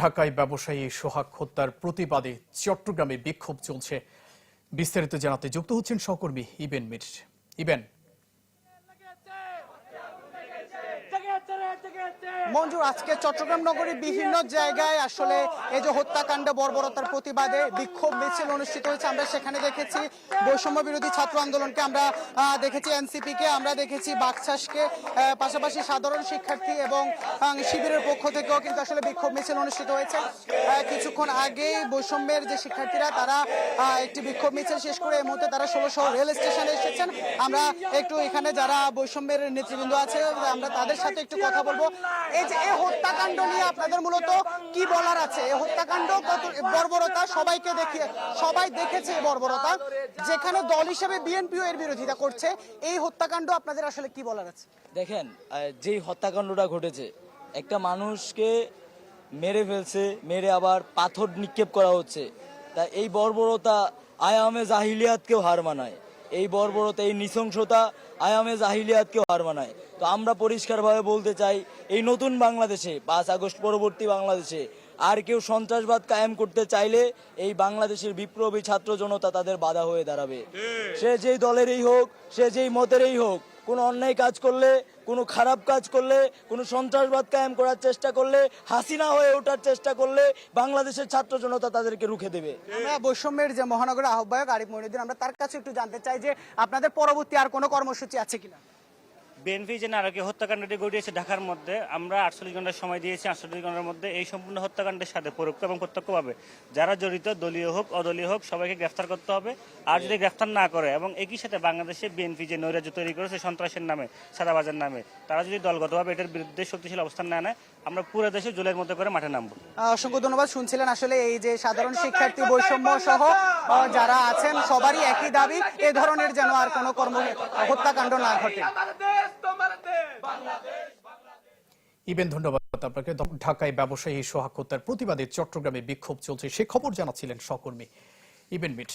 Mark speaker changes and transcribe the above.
Speaker 1: ঢাকায় ব্যবসায়ী সোহাগ হত্যার প্রতিবাদে চট্টগ্রামে বিক্ষোভ চলছে। বিস্তারিত জানাতে যুক্ত হচ্ছেন সহকর্মী ইবেন মির। ইবেন,
Speaker 2: মঞ্জুর, আজকে চট্টগ্রাম নগরীর বিভিন্ন জায়গায় আসলে এই যে হত্যাকাণ্ড বর্বরতার প্রতিবাদে বিক্ষোভ মিছিল অনুষ্ঠিত হয়েছে। আমরা সেখানে দেখেছি বৈষম্য বিরোধী ছাত্র আন্দোলনকে, আমরা দেখেছি এনসিপি কে, আমরা দেখেছি বাকশাসকে, পাশাপাশি সাধারণ শিক্ষার্থী এবং শিবিরের পক্ষ থেকেও কিন্তু আসলে বিক্ষোভ মিছিল অনুষ্ঠিত হয়েছে। কিছুক্ষণ আগেই বৈষম্যের যে শিক্ষার্থীরা তারা একটি বিক্ষোভ মিছিল শেষ করে এই মুহূর্তে তারা ১৬ রেল স্টেশনে এসেছেন। আমরা একটু এখানে যারা বৈষম্যের নেতৃবৃন্দ আছে আমরা তাদের সাথে একটু কথা বলবো। এই যে এই হত্যাকাণ্ড নিয়ে আপনাদের মূলত কি বলার আছে? এই হত্যাকাণ্ড কত বর্বরতা, সবাই দেখেছে এই বর্বরতা, যেখানে দল হিসেবে বিএনপিও এর বিরোধিতা করছে। এই হত্যাকাণ্ড আপনাদের আসলে কি বলার আছে?
Speaker 3: দেখেন, যেই হত্যাকাণ্ডটা ঘটেছে, একটা মানুষকে মেরে ফেলছে, মেরে আবার পাথর নিক্ষেপ করা হচ্ছে। তা এই বর্বরতা আয়ামে জাহিলিয়াতকেও হার মানায়। এই বর্বরতা, এই নৃশংসতা আয়ামে জাহিলিয়াতকেও হার মানায়। তো আমরা পরিষ্কারভাবে বলতে চাই, এই নতুন বাংলাদেশে, ৫ আগস্ট পরবর্তী বাংলাদেশে আর কেউ সন্ত্রাসবাদ কায়েম করতে চাইলে এই বাংলাদেশের বিপ্লবী ছাত্র জনতা তাদের বাধা হয়ে দাঁড়াবে। সে যেই দলেরই হোক, সে যেই মতেরই হোক, কোনো অন্যায় কাজ করলে, কোনো খারাপ কাজ করলে, কোনো সন্ত্রাসবাদ কায়েম করার চেষ্টা করলে, হাসিনা হয়ে ওঠার চেষ্টা করলে বাংলাদেশের ছাত্র জনতা তাদেরকে রুখে দেবে।
Speaker 2: আমরা বৈষম্যের যে মহানগর আহ্বায়ক আরিফ মঈনুদ্দিন, আমরা তার কাছে একটু জানতে চাই যে আপনাদের পরবর্তী আর কোনো কর্মসূচি আছে কিনা?
Speaker 4: বিএনপি যে নারকীয় হত্যাকাণ্ডটি ঘটিয়েছে ঢাকার মধ্যে, আমরা 48 ঘন্টার সময় দিয়েছি। 48 ঘন্টার মধ্যে এই সম্পূর্ণ হত্যাকাণ্ডের সাথে পরোক্ষ এবং প্রত্যক্ষভাবে যারা জড়িত, দলীয় হোক অদলীয় হোক, সবাইকে গ্রেফতার করতে হবে। আর যদি গ্রেফতার না করে এবং একই সাথে বাংলাদেশে বিএনপি যে নৈরাজ্য তৈরি করেছে সন্ত্রাসের নামে, সাদাবাজার নামে, তারা যদি দলগতভাবে এটার বিরুদ্ধে শক্তিশালী অবস্থান না নেয়, আমরা পুরো দেশে জুলাইয়ের মধ্যে করে মাঠে নামবো।
Speaker 2: অসংখ্য ধন্যবাদ। শুনছিলেন আসলে এই যে সাধারণ শিক্ষার্থী বৈষম্য সহ যারা আছেন সবারই একই দাবি, এ ধরনের যেন আর কোনো হত্যাকাণ্ড না ঘটে।
Speaker 1: ইবেন, ধন্যবাদ আপনাকে। ঢাকায় ব্যবসায়ী সোহাগ হত্যার প্রতিবাদে চট্টগ্রামে বিক্ষোভ চলছে, সে খবর জানাচ্ছিলেন সহকর্মী ইবেন মির।